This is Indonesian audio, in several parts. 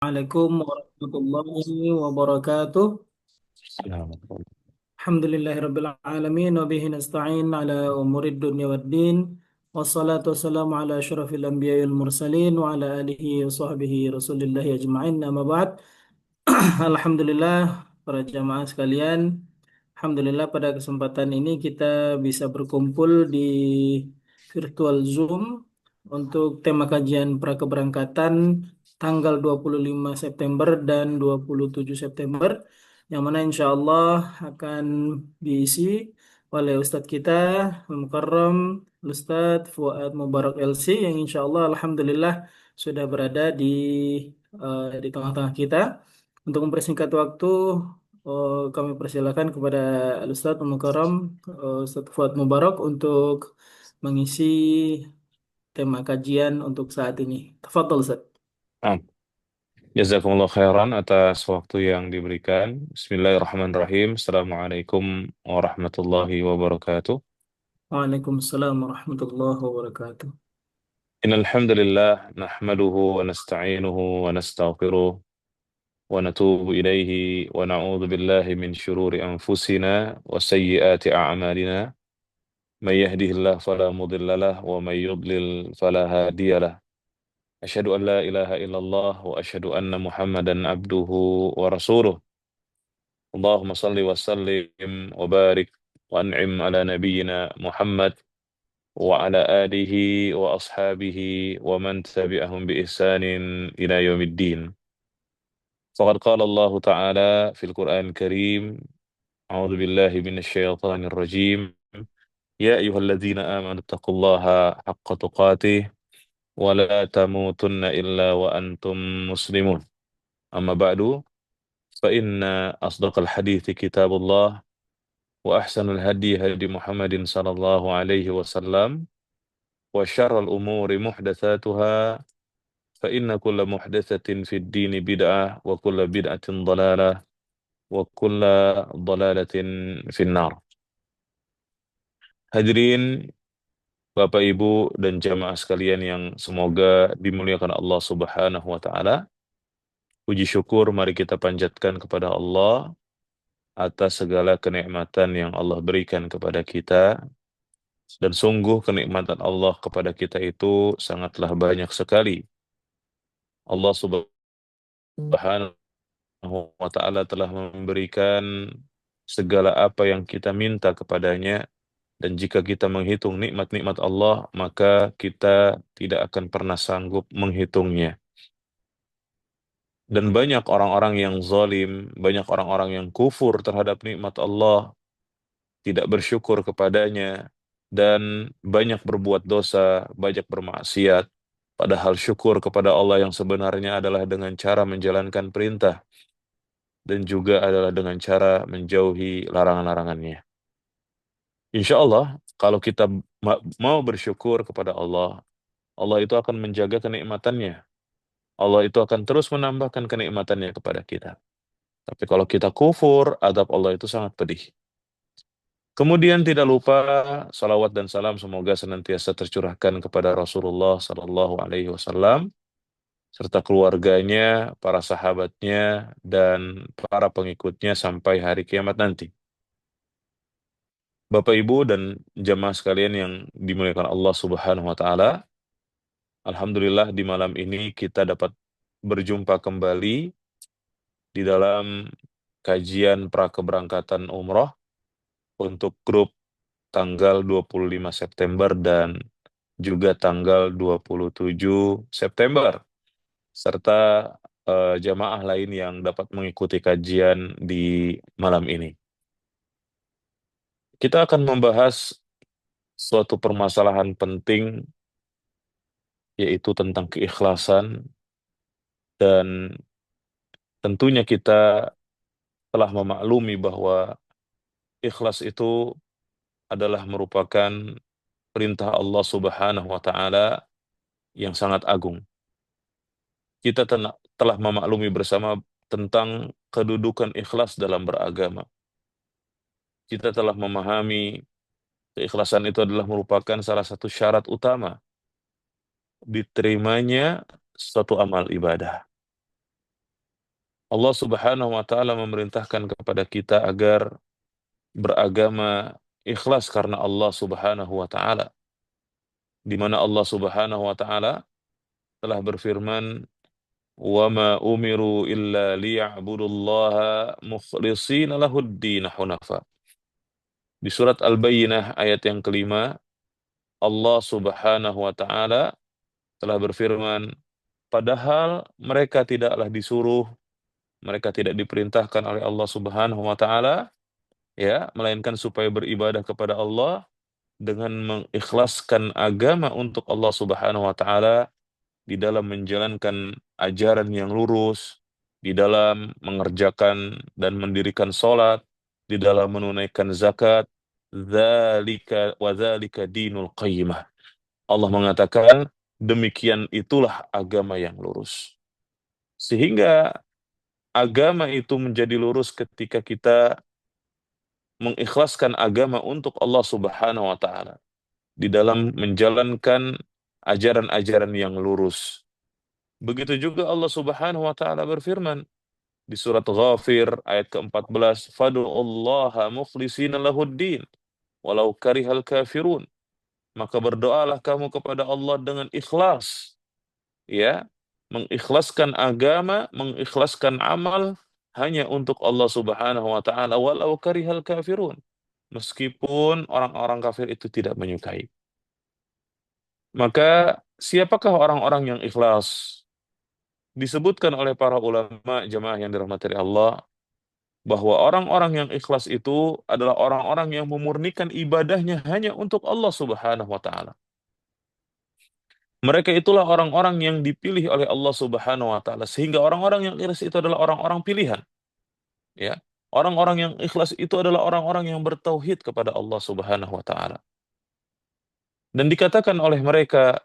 Assalamualaikum warahmatullahi wabarakatuh. Assalamualaikum. Alhamdulillahirabbil alamin wa bihi nasta'in ala umurid dunya waddin. Wassalatu wassalamu ala asyrafil anbiya'i wal mursalin wa ala alihi wa sahbihi rasulillahi ajma'in. Amma ba'd. Alhamdulillah para jamaah sekalian. Alhamdulillah pada kesempatan ini kita bisa berkumpul di virtual Zoom untuk tema kajian prakeberangkatan tanggal 25 September dan 27 September yang mana insya Allah akan diisi oleh Ustadz kita Al-Mukarram Ustadz Fuad Mubarak LC yang insya Allah Alhamdulillah sudah berada di tengah-tengah kita. Untuk mempersingkat waktu, kami persilakan kepada Ustadz Al-Mukarram Ustadz Fuad Mubarak untuk mengisi tema kajian untuk saat ini. Tafadhol Ustadz. Ah, Jazakumullah khairan atas waktu yang diberikan. Bismillahirrahmanirrahim. Assalamualaikum warahmatullahi wabarakatuh. Waalaikumsalam warahmatullahi wabarakatuh. Innal hamdalillah nahmaduhu wa nasta'inuhu wa nastaghfiruh wa natubu ilaihi wa na'udzu billahi min syururi anfusina wa sayyiati a'malina. May yahdihillahu fala mudilla lahu wa may yudlil fala hadiyalah. Asyhadu an la ilaha illallah wa asyhadu anna Muhammadan abduhu wa rasuluh. اللهم صل وسلم وبارك وأنعم على نبينا محمد وعلى آله وأصحابه ومن تبعهم بإحسان إلى يوم الدين. فقد قال الله تعالى في القرآن الكريم: أعوذ بالله من الشيطان الرجيم. يا أيها الذين آمنوا اتقوا الله حق تقاته ولا تموتن إلا وأنتم مسلمون. أما بعد، فإن أصدق الحديث كتاب الله، وأحسن الهدي هدي محمد صلى الله عليه وسلم، وشر الأمور محدثاتها، فإن كل محدثة في الدين بدعة، وكل بدعة ضلالة، وكل ضلالة في النار. Hadirin Bapak Ibu dan jamaah sekalian yang semoga dimuliakan Allah Subhanahu wa taala. Puji syukur mari kita panjatkan kepada Allah atas segala kenikmatan yang Allah berikan kepada kita. Dan sungguh kenikmatan Allah kepada kita itu sangatlah banyak sekali. Allah Subhanahu wa ta'ala telah memberikan segala apa yang kita minta kepadanya, dan jika kita menghitung nikmat-nikmat Allah, maka kita tidak akan pernah sanggup menghitungnya. Dan banyak orang-orang yang zalim, banyak orang-orang yang kufur terhadap nikmat Allah, tidak bersyukur kepadanya, dan banyak berbuat dosa, banyak bermaksiat. Padahal syukur kepada Allah yang sebenarnya adalah dengan cara menjalankan perintah dan juga adalah dengan cara menjauhi larangan-larangannya. Insya Allah, kalau kita mau bersyukur kepada Allah, Allah itu akan menjaga kenikmatannya. Allah itu akan terus menambahkan kenikmatannya kepada kita. Tapi kalau kita kufur, azab Allah itu sangat pedih. Kemudian tidak lupa salawat dan salam semoga senantiasa tercurahkan kepada Rasulullah Sallallahu Alaihi Wasallam serta keluarganya, para sahabatnya, dan para pengikutnya sampai hari kiamat nanti. Bapak Ibu dan jamaah sekalian yang dimuliakan Allah Subhanahu wa taala, alhamdulillah di malam ini kita dapat berjumpa kembali di dalam kajian prakeberangkatan umroh untuk grup tanggal 25 September dan juga tanggal 27 September, serta jamaah lain yang dapat mengikuti kajian di malam ini. Kita akan membahas suatu permasalahan penting, yaitu tentang keikhlasan, dan tentunya kita telah memaklumi bahwa ikhlas itu adalah merupakan perintah Allah Subhanahu wa taala yang sangat agung. Kita telah memaklumi bersama tentang kedudukan ikhlas dalam beragama. Kita telah memahami keikhlasan itu adalah merupakan salah satu syarat utama diterimanya suatu amal ibadah. Allah Subhanahu wa taala memerintahkan kepada kita agar beragama ikhlas karena Allah Subhanahu wa taala, di mana Allah Subhanahu wa taala telah berfirman, "Wa ma umiru illa liya'budullaha mukhlishina lahud-din hunafa." Di surat Al-Bayyinah ayat yang kelima, Allah Subhanahu wa taala telah berfirman, padahal mereka tidaklah disuruh, mereka tidak diperintahkan oleh Allah Subhanahu wa taala, ya, melainkan supaya beribadah kepada Allah dengan mengikhlaskan agama untuk Allah Subhanahu wa taala di dalam menjalankan ajaran yang lurus, di dalam mengerjakan dan mendirikan sholat, di dalam menunaikan zakat. Dzalika wa dzalika dinul qayyimah. Allah mengatakan, demikian itulah agama yang lurus. Sehingga agama itu menjadi lurus ketika kita mengikhlaskan agama untuk Allah Subhanahu wa taala di dalam menjalankan ajaran-ajaran yang lurus. Begitu juga Allah Subhanahu wa taala berfirman di surat Ghafir ayat ke-14, "Fad'ullaha mukhlishina lahuddin walau karihal kafirun." Maka berdoalah kamu kepada Allah dengan ikhlas, ya, mengikhlaskan agama, mengikhlaskan amal hanya untuk Allah Subhanahu wa taala walau karihal kafirun. Meskipun orang-orang kafir itu tidak menyukai. Maka siapakah orang-orang yang ikhlas? Disebutkan oleh para ulama jemaah yang dirahmati Allah bahwa orang-orang yang ikhlas itu adalah orang-orang yang memurnikan ibadahnya hanya untuk Allah Subhanahu wa taala. Mereka itulah orang-orang yang dipilih oleh Allah Subhanahu wa taala, sehingga orang-orang yang ikhlas itu adalah orang-orang pilihan, ya. Orang-orang yang ikhlas itu adalah orang-orang yang bertauhid kepada Allah Subhanahu wa taala. Dan dikatakan oleh mereka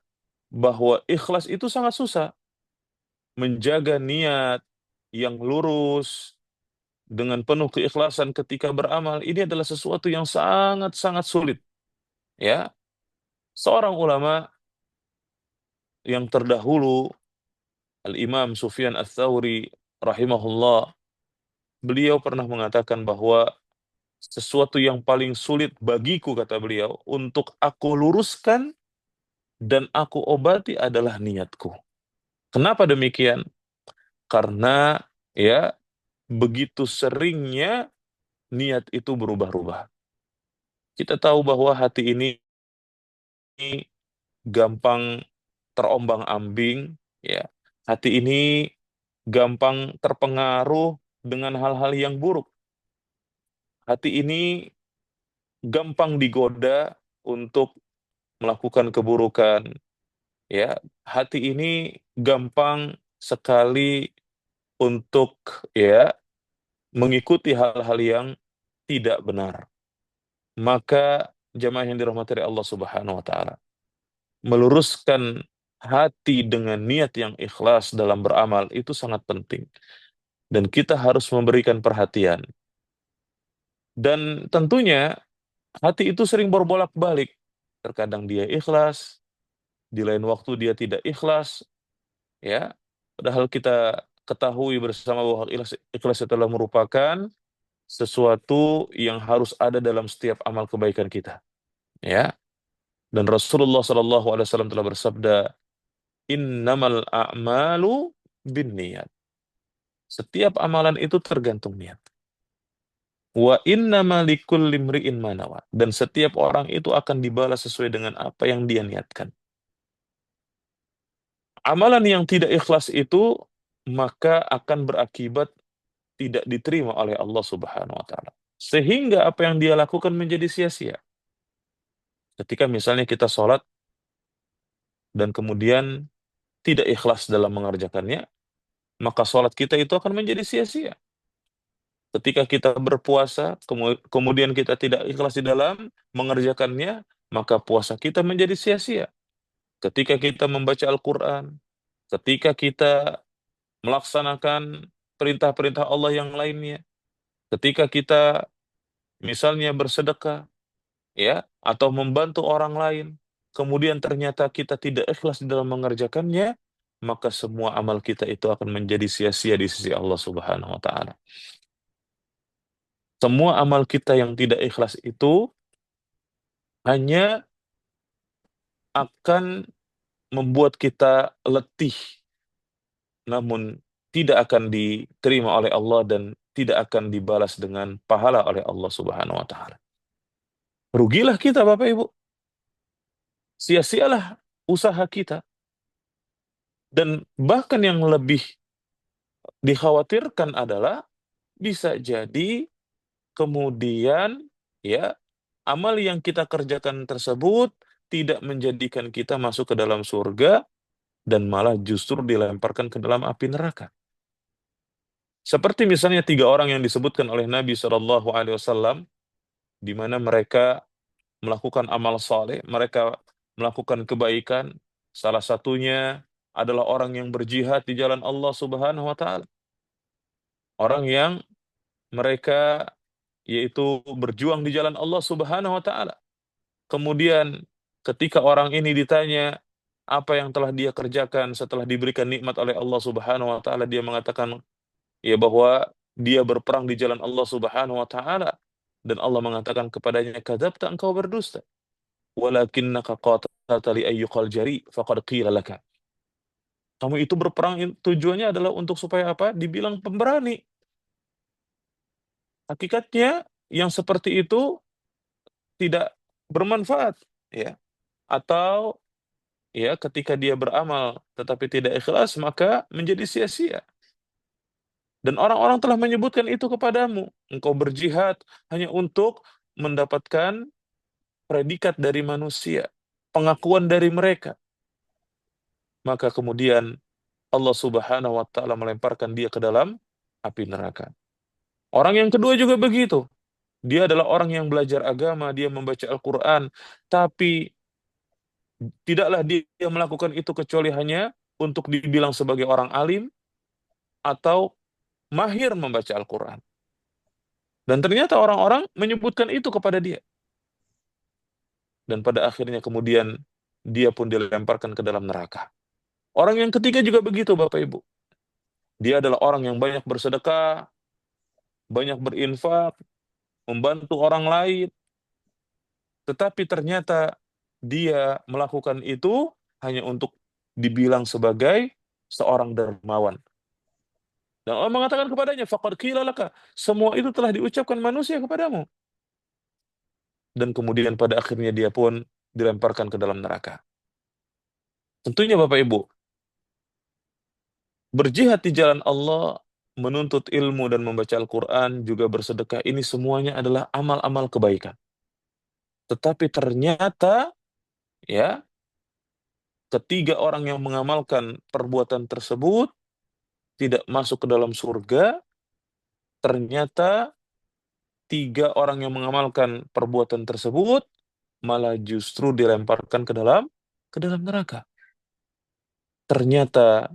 bahwa ikhlas itu sangat susah. Menjaga niat yang lurus dengan penuh keikhlasan ketika beramal, ini adalah sesuatu yang sangat-sangat sulit, ya. Seorang ulama yang terdahulu, Al-Imam Sufyan Ats-Tsauri rahimahullah, beliau pernah mengatakan bahwa sesuatu yang paling sulit bagiku, kata beliau, untuk aku luruskan dan aku obati adalah niatku. Kenapa demikian? Karena, ya, begitu seringnya niat itu berubah-ubah. Kita tahu bahwa hati ini gampang terombang-ambing, ya. Hati ini gampang terpengaruh dengan hal-hal yang buruk. Hati ini gampang digoda untuk melakukan keburukan, ya. Hati ini gampang sekali untuk, ya, mengikuti hal-hal yang tidak benar. Maka jemaah yang dirahmati oleh Allah Subhanahu wa taala, meluruskan hati dengan niat yang ikhlas dalam beramal itu sangat penting. Dan kita harus memberikan perhatian. Dan tentunya hati itu sering berbolak-balik. Terkadang dia ikhlas, di lain waktu dia tidak ikhlas, ya. Padahal kita ketahui bersama bahwa ikhlas itu adalah merupakan sesuatu yang harus ada dalam setiap amal kebaikan kita, ya. Dan Rasulullah SAW telah bersabda, "Innamal a'malu binniyat." Setiap amalan itu tergantung niat. Wa innama likulli imri'in ma nawa. Dan setiap orang itu akan dibalas sesuai dengan apa yang dia niatkan. Amalan yang tidak ikhlas itu maka akan berakibat tidak diterima oleh Allah Subhanahu wa taala. Sehingga apa yang dia lakukan menjadi sia-sia. Ketika misalnya kita sholat dan kemudian tidak ikhlas dalam mengerjakannya, maka sholat kita itu akan menjadi sia-sia. Ketika kita berpuasa, kemudian kita tidak ikhlas di dalam mengerjakannya, maka puasa kita menjadi sia-sia. Ketika kita membaca Al-Quran, ketika kita melaksanakan perintah-perintah Allah yang lainnya, ketika kita misalnya bersedekah, ya, atau membantu orang lain, kemudian ternyata kita tidak ikhlas di dalam mengerjakannya, maka semua amal kita itu akan menjadi sia-sia di sisi Allah Subhanahu wa taala. Semua amal kita yang tidak ikhlas itu hanya akan membuat kita letih, namun tidak akan diterima oleh Allah dan tidak akan dibalas dengan pahala oleh Allah Subhanahu wa taala. Rugilah kita Bapak Ibu. Sia-sialah usaha kita. Dan bahkan yang lebih dikhawatirkan adalah bisa jadi kemudian ya amal yang kita kerjakan tersebut tidak menjadikan kita masuk ke dalam surga dan malah justru dilemparkan ke dalam api neraka. Seperti misalnya 3 orang yang disebutkan oleh Nabi Shallallahu Alaihi Wasallam, di mana mereka melakukan amal saleh, mereka melakukan kebaikan. Salah satunya adalah orang yang berjihad di jalan Allah Subhanahu Wa Taala, orang yang mereka yaitu berjuang di jalan Allah Subhanahu Wa Taala. Kemudian ketika orang ini ditanya apa yang telah dia kerjakan setelah diberikan nikmat oleh Allah Subhanahu Wa Taala, dia mengatakan ya bahwa dia berperang di jalan Allah Subhanahu wa taala dan Allah mengatakan kepadanya kadzabta engkau berdusta walakinnaka qatalta li ayyuqal jari faqad qila laka kamu itu berperang tujuannya adalah untuk supaya apa dibilang pemberani. Hakikatnya yang seperti itu tidak bermanfaat ya, atau ya ketika dia beramal tetapi tidak ikhlas maka menjadi sia-sia. Dan orang-orang telah menyebutkan itu kepadamu. Engkau berjihad hanya untuk mendapatkan predikat dari manusia, pengakuan dari mereka. Maka kemudian Allah Subhanahu wa taala melemparkan dia ke dalam api neraka. Orang yang kedua juga begitu. Dia adalah orang yang belajar agama, dia membaca Al-Qur'an, tapi tidaklah dia melakukan itu kecuali hanya untuk dibilang sebagai orang alim atau mahir membaca Al-Qur'an. Dan ternyata orang-orang menyebutkan itu kepada dia. Dan pada akhirnya kemudian dia pun dilemparkan ke dalam neraka. Orang yang ketiga juga begitu Bapak Ibu. Dia adalah orang yang banyak bersedekah, banyak berinfak, membantu orang lain, tetapi ternyata dia melakukan itu hanya untuk dibilang sebagai seorang dermawan. Dan Allah mengatakan kepadanya, faqad qila laka, semua itu telah diucapkan manusia kepadamu. Dan kemudian pada akhirnya dia pun dilemparkan ke dalam neraka. Tentunya Bapak Ibu, berjihad di jalan Allah, menuntut ilmu dan membaca Al-Quran, juga bersedekah, ini semuanya adalah amal-amal kebaikan. Tetapi ternyata, ya, ketiga orang yang mengamalkan perbuatan tersebut tidak masuk ke dalam surga, ternyata 3 orang yang mengamalkan perbuatan tersebut malah justru dilemparkan ke dalam neraka. Ternyata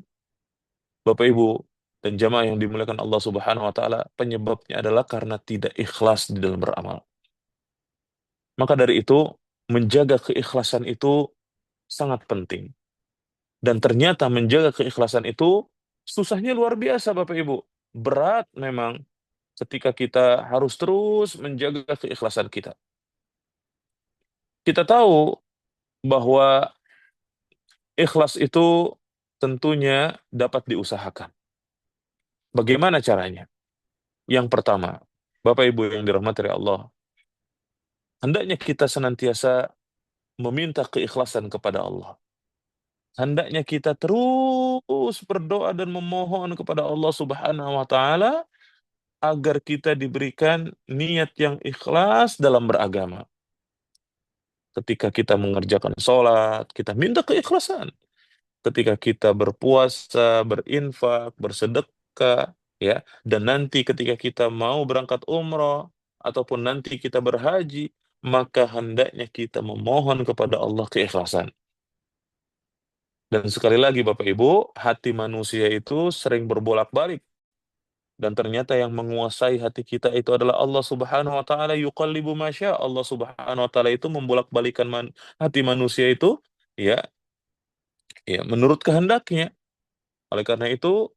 Bapak Ibu dan jamaah yang dimuliakan Allah Subhanahu wa taala, penyebabnya adalah karena tidak ikhlas di dalam beramal. Maka dari itu, menjaga keikhlasan itu sangat penting. Dan ternyata menjaga keikhlasan itu susahnya luar biasa Bapak Ibu. Berat memang ketika kita harus terus menjaga keikhlasan kita. Kita tahu bahwa ikhlas itu tentunya dapat diusahakan. Bagaimana caranya? Yang pertama, Bapak Ibu yang dirahmati oleh Allah, hendaknya kita senantiasa meminta keikhlasan kepada Allah. Hendaknya kita terus berdoa dan memohon kepada Allah Subhanahu wa taala agar kita diberikan niat yang ikhlas dalam beragama. Ketika kita mengerjakan sholat, kita minta keikhlasan. Ketika kita berpuasa, berinfak, bersedekah, ya, dan nanti ketika kita mau berangkat umroh ataupun nanti kita berhaji, maka hendaknya kita memohon kepada Allah keikhlasan. Dan sekali lagi Bapak Ibu, hati manusia itu sering berbolak-balik. Dan ternyata yang menguasai hati kita itu adalah Allah Subhanahu wa taala, yuqallibu masya. Allah Subhanahu wa taala itu membolak-balikan hati manusia itu ya, ya menurut kehendaknya. Oleh karena itu,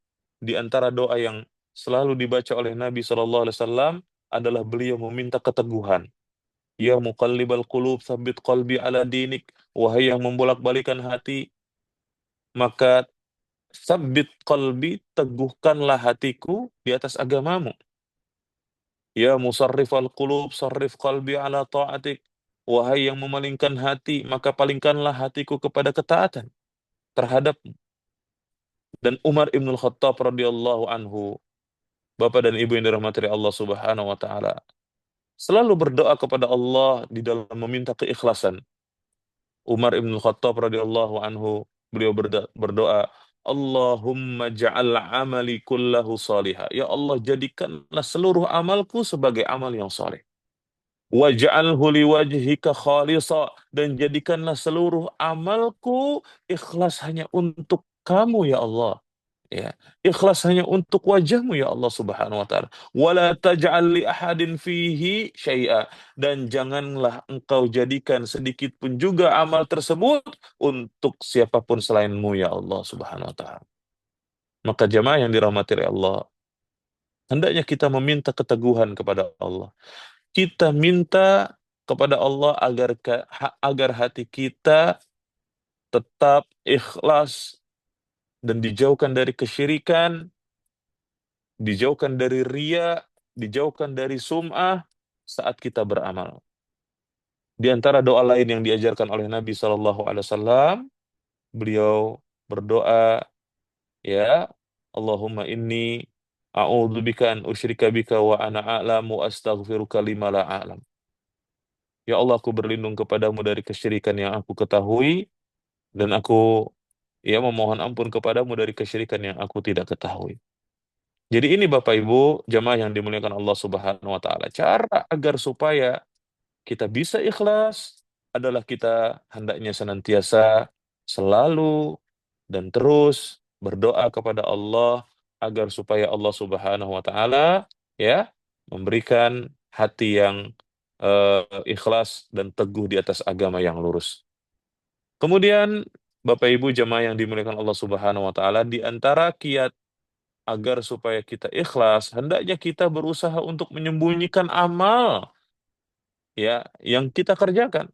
di antara doa yang selalu dibaca oleh Nabi SAW adalah beliau meminta keteguhan. Ya muqallibal qulub, tsabbit qalbi ala dinik. Wahai yang membolak-balikan hati, maka sabbit qalbi, teguhkanlah hatiku di atas agamamu. Ya musarrifal qulub, sarrif qalbi ala ta'atik. Wahai yang memalingkan hati, maka palingkanlah hatiku kepada ketaatan terhadapmu. Dan Umar ibn Khattab radhiyallahu anhu, Bapak dan Ibu yang dirahmati Allah Subhanahu wa taala, selalu berdoa kepada Allah di dalam meminta keikhlasan. Umar ibn Khattab radhiyallahu anhu, beliau berdoa, Allahumma ja'al amali kullahu salihah. Ya Allah, jadikanlah seluruh amalku sebagai amal yang saleh. Waj'alhu liwajhika khalisa, dan jadikanlah seluruh amalku ikhlas hanya untuk kamu ya Allah. Ya, ikhlas hanya untuk wajahmu ya Allah Subhanahu wa taala. Wala taj'al li ahadin fihi syai'a, dan janganlah engkau jadikan sedikit pun juga amal tersebut untuk siapapun selainmu ya Allah Subhanahu wa taala. Maka jemaah yang dirahmati oleh Allah, hendaknya kita meminta keteguhan kepada Allah. Kita minta kepada Allah agar hati kita tetap ikhlas dan dijauhkan dari kesyirikan, dijauhkan dari riya, dijauhkan dari sum'ah saat kita beramal. Di antara doa lain yang diajarkan oleh Nabi SAW, beliau berdoa, ya Allahumma inni a'udzubika an usyrika bika wa ana a'lamu astaghfiruka lima la a'lam. Ya Allah, aku berlindung kepadamu dari kesyirikan yang aku ketahui, dan aku memohon ampun kepadamu dari kesyirikan yang aku tidak ketahui. Jadi ini Bapak Ibu, jamaah yang dimuliakan Allah Subhanahu wa taala. Cara agar supaya kita bisa ikhlas adalah kita hendaknya senantiasa selalu dan terus berdoa kepada Allah agar supaya Allah Subhanahu wa taala ya memberikan hati yang ikhlas dan teguh di atas agama yang lurus. Kemudian Bapak Ibu jemaah yang dimuliakan Allah Subhanahu wa taala, di antara kiat agar supaya kita ikhlas, hendaknya kita berusaha untuk menyembunyikan amal ya yang kita kerjakan.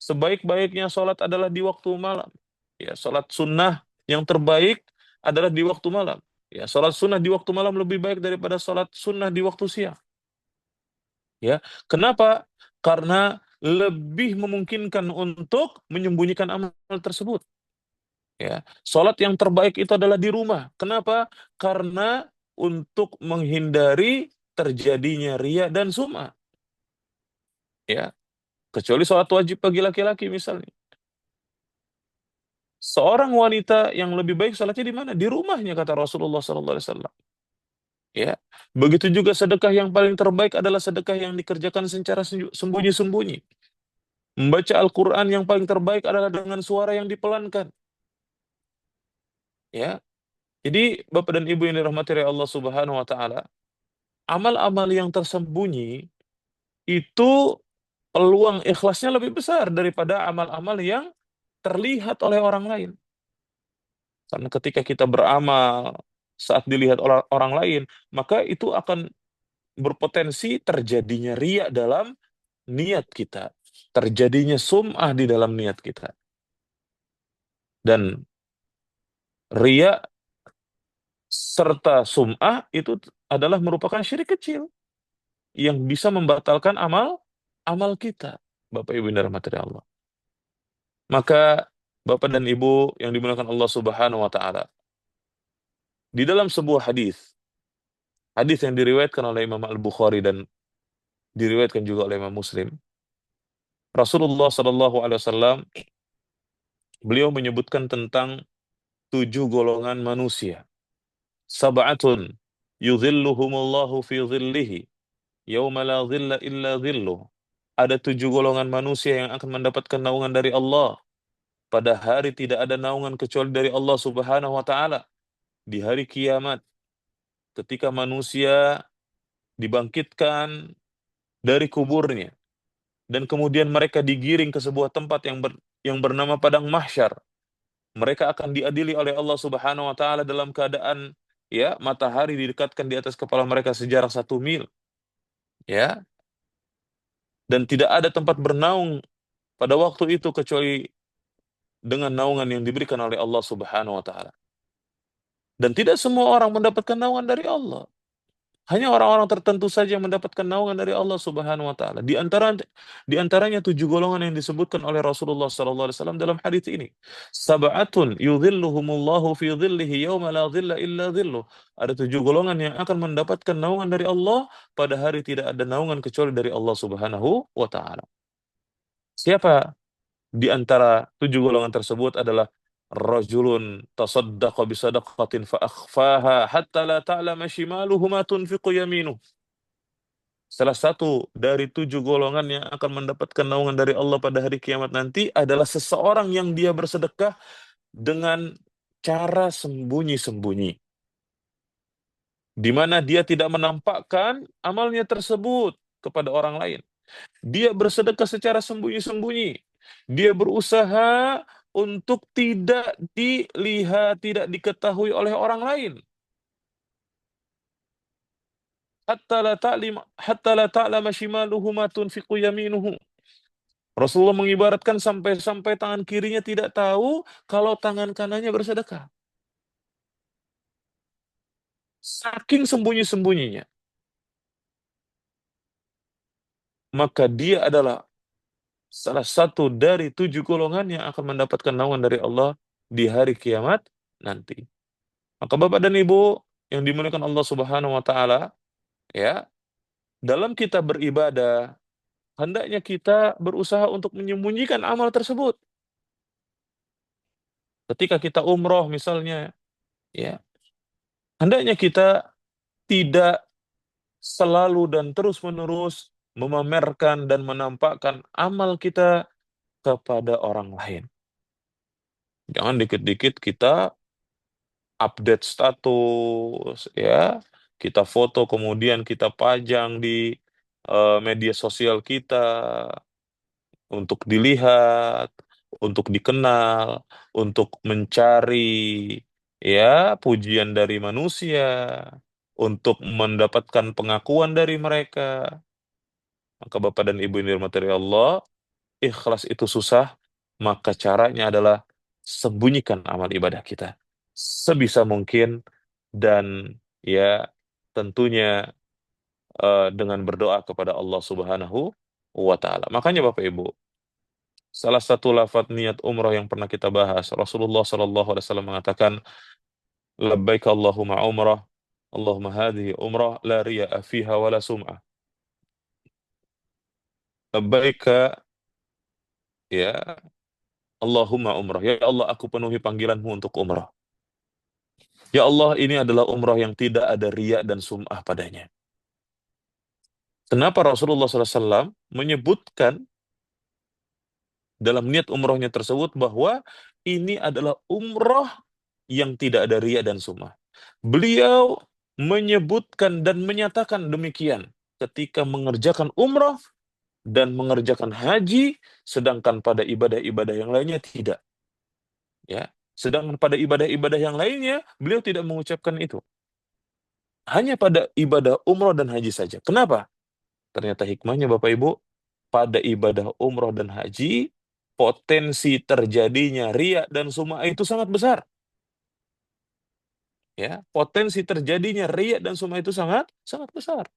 Sebaik-baiknya sholat adalah di waktu malam. Ya, sholat sunnah yang terbaik adalah di waktu malam. Ya, sholat sunnah di waktu malam lebih baik daripada sholat sunnah di waktu siang. Ya, kenapa? Karena lebih memungkinkan untuk menyembunyikan amal tersebut. Ya, sholat yang terbaik itu adalah di rumah. Kenapa? Karena untuk menghindari terjadinya riya dan sum'ah. Ya, kecuali sholat wajib bagi laki-laki misalnya. Seorang wanita yang lebih baik sholatnya di mana? Di rumahnya, kata Rasulullah SAW. Ya, begitu juga sedekah yang paling terbaik adalah sedekah yang dikerjakan secara sembunyi-sembunyi. Membaca Al-Quran yang paling terbaik adalah dengan suara yang dipelankan. Ya, jadi Bapak dan Ibu yang dirahmati oleh Allah Subhanahu Wa Taala, amal-amal yang tersembunyi itu peluang ikhlasnya lebih besar daripada amal-amal yang terlihat oleh orang lain. Karena ketika kita beramal saat dilihat oleh orang lain, maka itu akan berpotensi terjadinya riya dalam niat kita, terjadinya sum'ah di dalam niat kita. Dan riya serta sum'ah itu adalah merupakan syirik kecil yang bisa membatalkan amal kita. Bapak Ibu yang dirahmati Allah. Maka Bapak dan Ibu yang dimuliakan Allah Subhanahu wa taala, di dalam sebuah hadis yang diriwayatkan oleh Imam Al-Bukhari dan diriwayatkan juga oleh Imam Muslim, Rasulullah Shallallahu Alaihi Wasallam beliau menyebutkan tentang 7 golongan manusia. Sab'atun yudhilluhumullahu fi dhillihi yauma la dhilla illa dhilluh. Ada 7 golongan manusia yang akan mendapatkan naungan dari Allah pada hari tidak ada naungan kecuali dari Allah Subhanahu wa taala. Di hari kiamat, ketika manusia dibangkitkan dari kuburnya dan kemudian mereka digiring ke sebuah tempat yang bernama padang mahsyar. Mereka akan diadili oleh Allah Subhanahu wa taala dalam keadaan ya matahari didekatkan di atas kepala mereka sejarak 1 mil, ya, dan tidak ada tempat bernaung pada waktu itu kecuali dengan naungan yang diberikan oleh Allah Subhanahu wa taala. Dan tidak semua orang mendapatkan naungan dari Allah. Hanya orang-orang tertentu saja yang mendapatkan naungan dari Allah Subhanahu wa taala. Di antaranya 7 golongan yang disebutkan oleh Rasulullah sallallahu alaihi wasallam dalam hadis ini. Sab'atun yudhilluhumullahu fi dhillihi yauma la dhilla illa dhilluh. Ada 7 golongan yang akan mendapatkan naungan dari Allah pada hari tidak ada naungan kecuali dari Allah Subhanahu wa taala. Siapa di antara 7 golongan tersebut adalah rajulun tasaddaqa bisadaqatin fa akhfaha hatta la ta'lama shimaluhu ma tunfiqu yaminuh. Salah satu dari 7 golongan yang akan mendapatkan naungan dari Allah pada hari kiamat nanti adalah seseorang yang dia bersedekah dengan cara sembunyi-sembunyi, di mana dia tidak menampakkan amalnya tersebut kepada orang lain. Dia bersedekah secara sembunyi-sembunyi. Dia berusaha untuk tidak dilihat, tidak diketahui oleh orang lain. Hatta la ta'lama shimaluhu ma tunfiqu yaminuhu. Rasulullah mengibaratkan sampai-sampai tangan kirinya tidak tahu kalau tangan kanannya bersedekah. Saking sembunyi-sembunyinya. Maka dia adalah salah satu dari 7 golongan yang akan mendapatkan naungan dari Allah di hari kiamat nanti. Maka Bapak dan Ibu yang dimuliakan Allah Subhanahu wa taala, ya, dalam kita beribadah, hendaknya kita berusaha untuk menyembunyikan amal tersebut. Ketika kita umroh misalnya, ya, hendaknya kita tidak selalu dan terus-menerus memamerkan dan menampakkan amal kita kepada orang lain. Jangan dikit-dikit kita update status, ya, kita foto kemudian kita pajang di media sosial kita untuk dilihat, untuk dikenal, untuk mencari ya pujian dari manusia, untuk mendapatkan pengakuan dari mereka. Maka Bapak dan Ibu yang dirahmati Allah, ikhlas itu susah, maka caranya adalah sembunyikan amal ibadah kita sebisa mungkin, dan ya tentunya dengan berdoa kepada Allah Subhanahu wa taala. Makanya Bapak Ibu, salah satu lafaz niat umrah yang pernah kita bahas, Rasulullah sallallahu alaihi wasallam mengatakan, labbaik Allahumma umrah, Allahumma hadhihi umrah la riya'a fiha wala sum'ah. Labbaik ya Allahumma umrah. Ya Allah, aku penuhi panggilanmu untuk umrah. Ya Allah, ini adalah umrah yang tidak ada riya dan sum'ah padanya. Kenapa Rasulullah SAW menyebutkan dalam niat umrahnya tersebut bahwa ini adalah umrah yang tidak ada riya dan sum'ah? Beliau menyebutkan dan menyatakan demikian ketika mengerjakan umrah dan mengerjakan haji, sedangkan pada ibadah-ibadah yang lainnya tidak. Ya, sedangkan pada ibadah-ibadah yang lainnya beliau tidak mengucapkan itu. Hanya pada ibadah umrah dan haji saja. Kenapa? Ternyata hikmahnya Bapak Ibu, pada ibadah umrah dan haji, potensi terjadinya riya dan sum'ah itu sangat besar. Ya, potensi terjadinya riya dan sum'ah itu sangat sangat besar.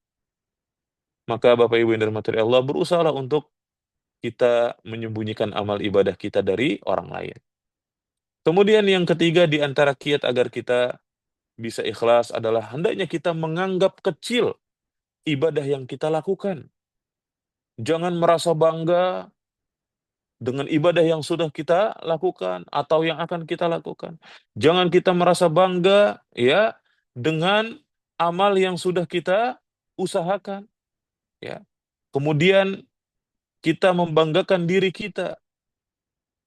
Maka Bapak Ibu yang dirahmati Allah, berusahalah untuk kita menyembunyikan amal ibadah kita dari orang lain. Kemudian yang ketiga di antara kiat agar kita bisa ikhlas adalah hendaknya kita menganggap kecil ibadah yang kita lakukan. Jangan merasa bangga dengan ibadah yang sudah kita lakukan atau yang akan kita lakukan. Jangan kita merasa bangga ya dengan amal yang sudah kita usahakan, ya. Kemudian kita membanggakan diri kita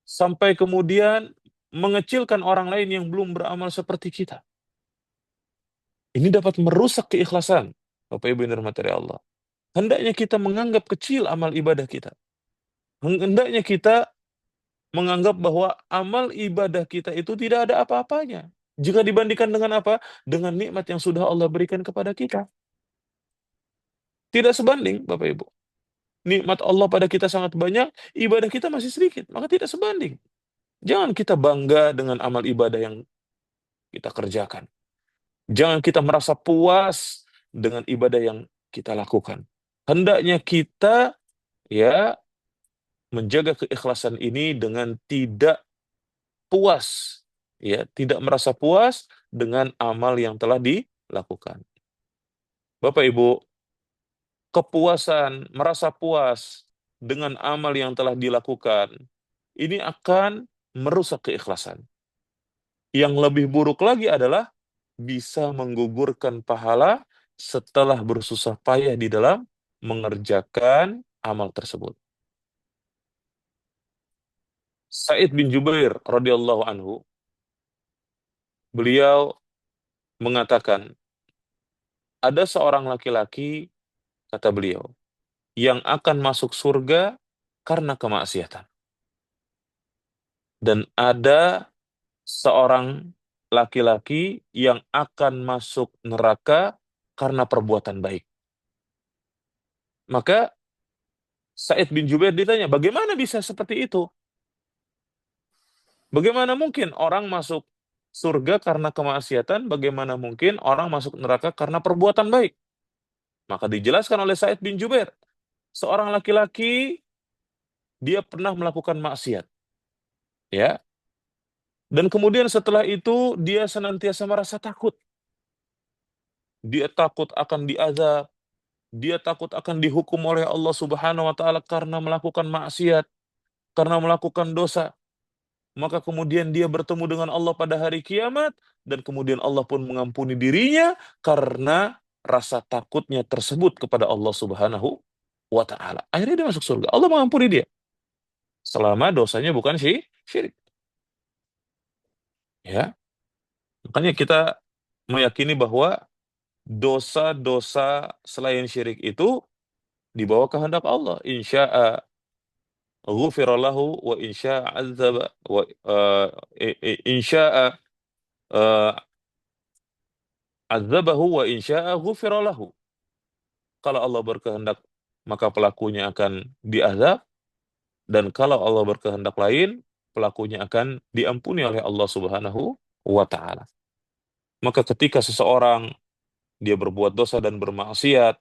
sampai kemudian mengecilkan orang lain yang belum beramal seperti kita. Ini dapat merusak keikhlasan, Bapak Ibu yang dirahmati Allah. Hendaknya kita menganggap kecil amal ibadah kita. Hendaknya kita menganggap bahwa amal ibadah kita itu tidak ada apa-apanya jika dibandingkan dengan apa? Dengan nikmat yang sudah Allah berikan kepada kita. Tidak sebanding, Bapak Ibu. Nikmat Allah pada kita sangat banyak, ibadah kita masih sedikit, maka tidak sebanding. Jangan kita bangga dengan amal ibadah yang kita kerjakan. Jangan kita merasa puas dengan ibadah yang kita lakukan. Hendaknya kita ya menjaga keikhlasan ini dengan tidak puas, ya, tidak merasa puas dengan amal yang telah dilakukan. Bapak Ibu, kepuasan, merasa puas dengan amal yang telah dilakukan, ini akan merusak keikhlasan. Yang lebih buruk lagi adalah bisa menggugurkan pahala setelah bersusah payah di dalam mengerjakan amal tersebut. Sa'id bin Jubair radhiyallahu anhu, beliau mengatakan, ada seorang laki-laki, kata beliau, yang akan masuk surga karena kemaksiatan. Dan ada seorang laki-laki yang akan masuk neraka karena perbuatan baik. Maka Sa'id bin Jubair ditanya, bagaimana bisa seperti itu? Bagaimana mungkin orang masuk surga karena kemaksiatan? Bagaimana mungkin orang masuk neraka karena perbuatan baik? Maka dijelaskan oleh Sa'id bin Jubair, seorang laki-laki, dia pernah melakukan maksiat, ya. Dan kemudian setelah itu dia senantiasa merasa takut. Dia takut akan diazab, dia takut akan dihukum oleh Allah Subhanahu wa taala karena melakukan maksiat, karena melakukan dosa. Maka kemudian dia bertemu dengan Allah pada hari kiamat, dan kemudian Allah pun mengampuni dirinya karena rasa takutnya tersebut kepada Allah Subhanahu wa taala. Akhirnya dia masuk surga. Allah mengampuni dia selama dosanya bukan syirik. Ya, makanya kita meyakini bahwa dosa-dosa selain syirik itu di bawah kehendak Allah. Insya'a ghufira lahu wa insya'a azaba wa insya'a eh, azabahu wa insya'a ghufira lahu. Kalau Allah berkehendak, maka pelakunya akan diazab, dan kalau Allah berkehendak lain, pelakunya akan diampuni oleh Allah Subhanahu wa taala. Maka ketika seseorang dia berbuat dosa dan bermaksiat,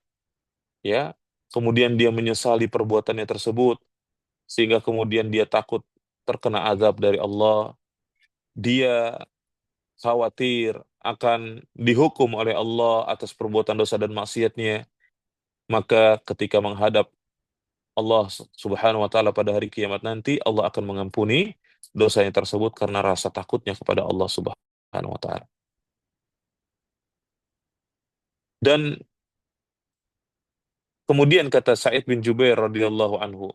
ya, kemudian dia menyesali perbuatannya tersebut, sehingga kemudian dia takut terkena azab dari Allah, dia khawatir akan dihukum oleh Allah atas perbuatan dosa dan maksiatnya, maka ketika menghadap Allah Subhanahu wa taala pada hari kiamat nanti, Allah akan mengampuni dosanya tersebut karena rasa takutnya kepada Allah Subhanahu wa taala. Dan kemudian kata Sa'id bin Jubair radhiyallahu anhu,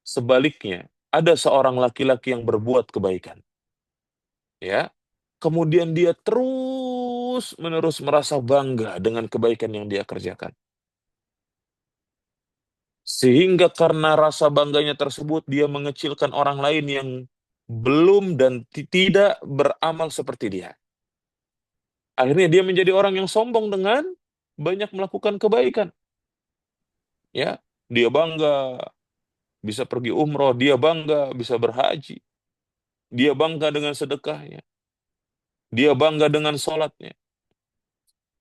sebaliknya, ada seorang laki-laki yang berbuat kebaikan, ya. Kemudian dia terus menerus merasa bangga dengan kebaikan yang dia kerjakan. Sehingga karena rasa bangganya tersebut, dia mengecilkan orang lain yang belum dan tidak beramal seperti dia. Akhirnya dia menjadi orang yang sombong dengan banyak melakukan kebaikan. Ya, dia bangga bisa pergi umroh, dia bangga bisa berhaji, dia bangga dengan sedekahnya, dia bangga dengan sholatnya,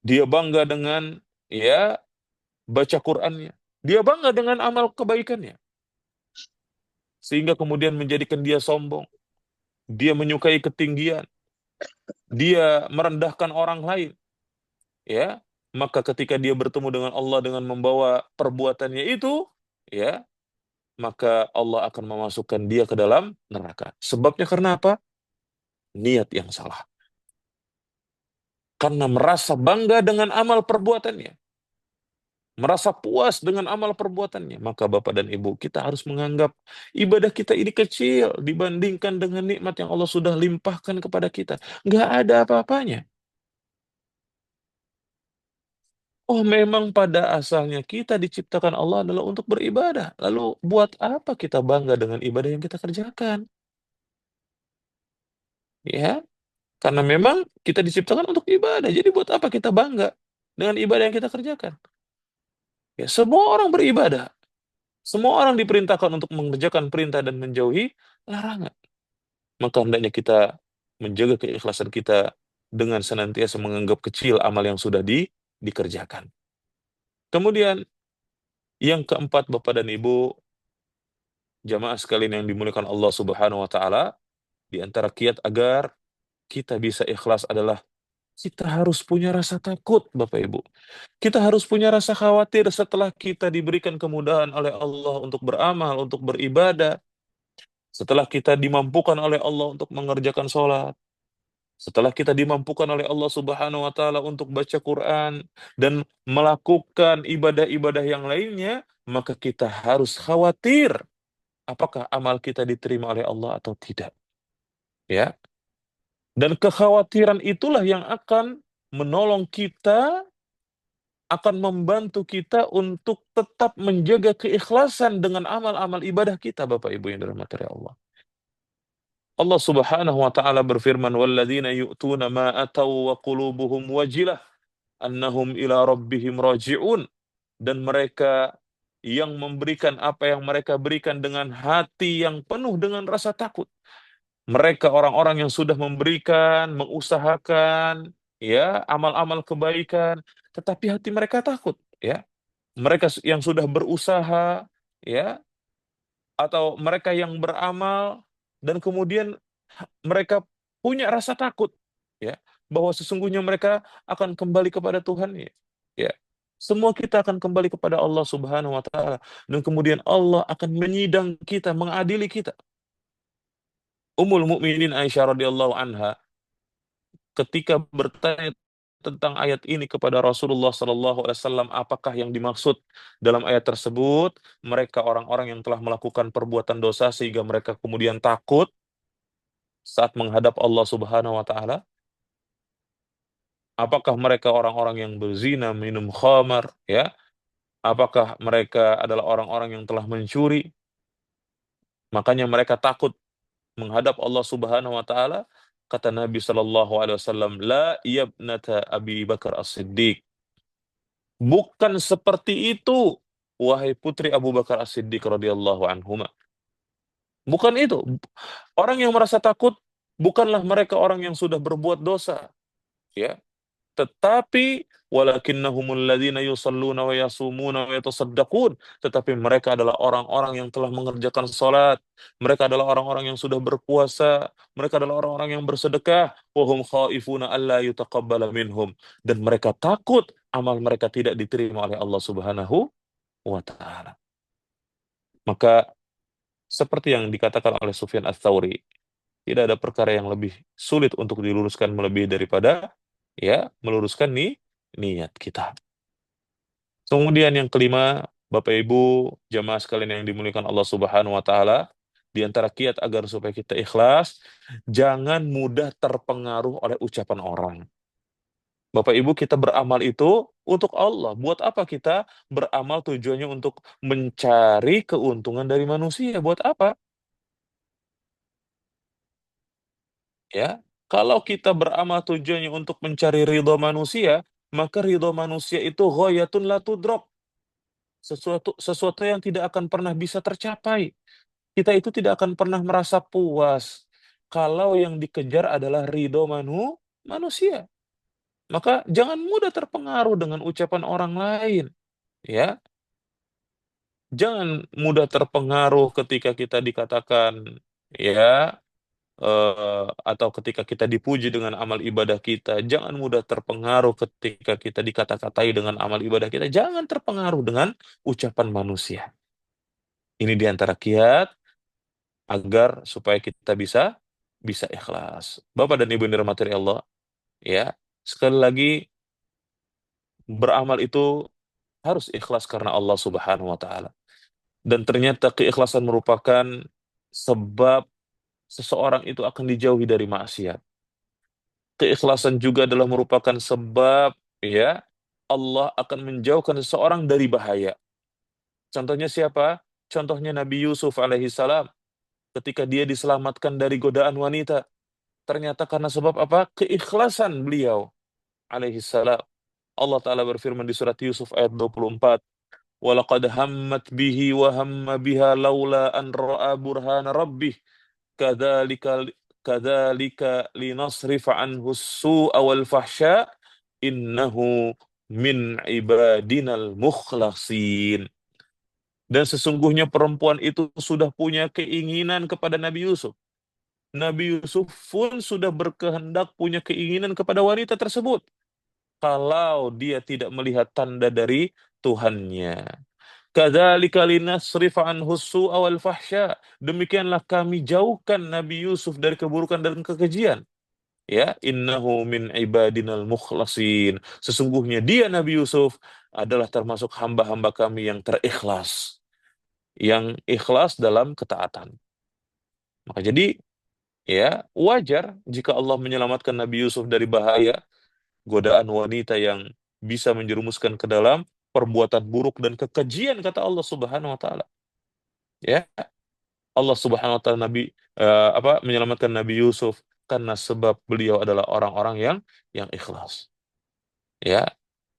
dia bangga dengan ya baca Qur'annya, dia bangga dengan amal kebaikannya, sehingga kemudian menjadikan dia sombong, dia menyukai ketinggian, dia merendahkan orang lain, ya. Maka ketika dia bertemu dengan Allah dengan membawa perbuatannya itu, ya, maka Allah akan memasukkan dia ke dalam neraka. Sebabnya karena apa? Niat yang salah. Karena merasa bangga dengan amal perbuatannya, merasa puas dengan amal perbuatannya, maka Bapak dan Ibu, kita harus menganggap ibadah kita ini kecil dibandingkan dengan nikmat yang Allah sudah limpahkan kepada kita. Nggak ada apa-apanya. Oh, memang pada asalnya kita diciptakan Allah adalah untuk beribadah. Lalu buat apa kita bangga dengan ibadah yang kita kerjakan? Ya, karena memang kita diciptakan untuk ibadah. Jadi buat apa kita bangga dengan ibadah yang kita kerjakan? Ya, semua orang beribadah. Semua orang diperintahkan untuk mengerjakan perintah dan menjauhi larangan. Maka hendaknya kita menjaga keikhlasan kita dengan senantiasa menganggap kecil amal yang sudah dikerjakan. Kemudian yang keempat, Bapak dan Ibu, jamaah sekalian yang dimuliakan Allah Subhanahu wa taala, di antara kiat agar kita bisa ikhlas adalah kita harus punya rasa takut, Bapak Ibu. Kita harus punya rasa khawatir setelah kita diberikan kemudahan oleh Allah untuk beramal, untuk beribadah, setelah kita dimampukan oleh Allah untuk mengerjakan sholat, setelah kita dimampukan oleh Allah Subhanahu wa taala untuk baca Quran dan melakukan ibadah-ibadah yang lainnya, maka kita harus khawatir apakah amal kita diterima oleh Allah atau tidak, ya. Dan kekhawatiran itulah yang akan menolong kita, akan membantu kita untuk tetap menjaga keikhlasan dengan amal-amal ibadah kita, Bapak Ibu yang dirahmati oleh Allah. Allah Subhanahu wa taala berfirman, "Walladzina yu'tuna ma ataw wa qulubuhum wajilah annahum ila rabbihim raji'un." Dan mereka yang memberikan apa yang mereka berikan dengan hati yang penuh dengan rasa takut. Mereka orang-orang yang sudah memberikan, mengusahakan, ya, amal-amal kebaikan, tetapi hati mereka takut, ya. Mereka yang sudah berusaha, ya, atau mereka yang beramal dan kemudian mereka punya rasa takut, ya, bahwa sesungguhnya mereka akan kembali kepada Tuhan, ya. Ya. Semua kita akan kembali kepada Allah Subhanahu wa taala dan kemudian Allah akan menyidang kita, mengadili kita. Ummul Mukminin Aisyah radhiyallahu anha ketika bertanya tentang ayat ini kepada Rasulullah sallallahu alaihi wasallam, apakah yang dimaksud dalam ayat tersebut? Mereka orang-orang yang telah melakukan perbuatan dosa sehingga mereka kemudian takut saat menghadap Allah Subhanahu wa taala. Apakah mereka orang-orang yang berzina, minum khamar, ya? Apakah mereka adalah orang-orang yang telah mencuri? Makanya mereka takut menghadap Allah Subhanahu wa taala. Kata Nabi sallallahu alaihi wasallam, "La yabnata Abi Bakar As-Siddiq." Bukan seperti itu, wahai putri Abu Bakar As-Siddiq radhiyallahu anhuma. Bukan itu. Orang yang merasa takut bukanlah mereka orang yang sudah berbuat dosa, ya. Tetapi walakinnahumul ladzina yusalluna wa yasumuna wa yatasaddaqun, tetapi mereka adalah orang-orang yang telah mengerjakan salat, mereka adalah orang-orang yang sudah berpuasa, mereka adalah orang-orang yang bersedekah, wa hum khaifuna alla yutaqabbala minhum, dan mereka takut amal mereka tidak diterima oleh Allah Subhanahu wa taala. Maka seperti yang dikatakan oleh Sufyan Ats-Tsauri, tidak ada perkara yang lebih sulit untuk diluruskan melebihi daripada, ya, meluruskan niat kita. Kemudian yang kelima, Bapak Ibu, jamaah sekalian yang dimuliakan Allah Subhanahu wa taala, di antara kiat agar supaya kita ikhlas, jangan mudah terpengaruh oleh ucapan orang. Bapak Ibu, kita beramal itu untuk Allah. Buat apa kita beramal tujuannya untuk mencari keuntungan dari manusia? Buat apa? Ya. Kalau kita beramal tujuannya untuk mencari ridho manusia, maka ridho manusia itu ghayatun la tudrak. Sesuatu yang tidak akan pernah bisa tercapai. Kita itu tidak akan pernah merasa puas kalau yang dikejar adalah ridho manusia. Maka jangan mudah terpengaruh dengan ucapan orang lain, ya. Jangan mudah terpengaruh ketika kita dikatakan, ya, atau ketika kita dipuji dengan amal ibadah kita. Jangan mudah terpengaruh ketika kita dikata-katai dengan amal ibadah kita. Jangan terpengaruh dengan ucapan manusia. Ini di antara kiat agar supaya kita bisa bisa ikhlas. Bapak dan Ibu yang dirahmati Allah, ya. Sekali lagi, beramal itu harus ikhlas karena Allah Subhanahu wa taala. Dan ternyata keikhlasan merupakan sebab seseorang itu akan dijauhi dari maksiat. Keikhlasan juga adalah merupakan sebab, ya, Allah akan menjauhkan seseorang dari bahaya. Contohnya siapa? Contohnya Nabi Yusuf alaihissalam ketika dia diselamatkan dari godaan wanita. Ternyata karena sebab apa? Keikhlasan beliau alaihissalam. Allah Ta'ala berfirman di surat Yusuf ayat 24. وَلَقَدْ هَمَّتْ بِهِ وَهَمَّ بِهَا لَوْلَا أَنْ رَأَى بُرْهَانَ رَبِّهِ كَذَلِكَ كَذَلِكَ لِنَصْرِفَ عَنْهُ السُّوءَ وَالْفَحْشَاءَ إِنَّهُ مِنْ عِبَادِنَا الْمُخْلَصِينَ. Dan sesungguhnya perempuan itu sudah punya keinginan kepada Nabi Yusuf. Nabi Yusuf pun sudah berkehendak punya keinginan kepada wanita tersebut. Kalau dia tidak melihat tanda dari Tuhannya. Kadzalika linasrifa anhu su'a wal fahsya. Demikianlah kami jauhkan Nabi Yusuf dari keburukan dan kekejian. Ya, innahu min ibadinal mukhlasin. Sesungguhnya dia Nabi Yusuf adalah termasuk hamba-hamba kami yang terikhlas, yang ikhlas dalam ketaatan. Maka jadi ya wajar jika Allah menyelamatkan Nabi Yusuf dari bahaya godaan wanita yang bisa menjerumuskan ke dalam perbuatan buruk dan kekejian kata Allah Subhanahu wa taala. Ya, Allah Subhanahu wa taala menyelamatkan Nabi Yusuf karena sebab beliau adalah orang-orang yang ikhlas. Ya.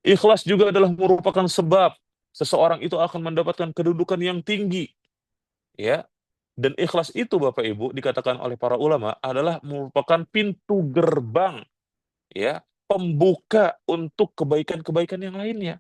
Ikhlas juga adalah merupakan sebab seseorang itu akan mendapatkan kedudukan yang tinggi. Ya. Dan ikhlas itu Bapak Ibu dikatakan oleh para ulama adalah merupakan pintu gerbang, ya, pembuka untuk kebaikan-kebaikan yang lainnya.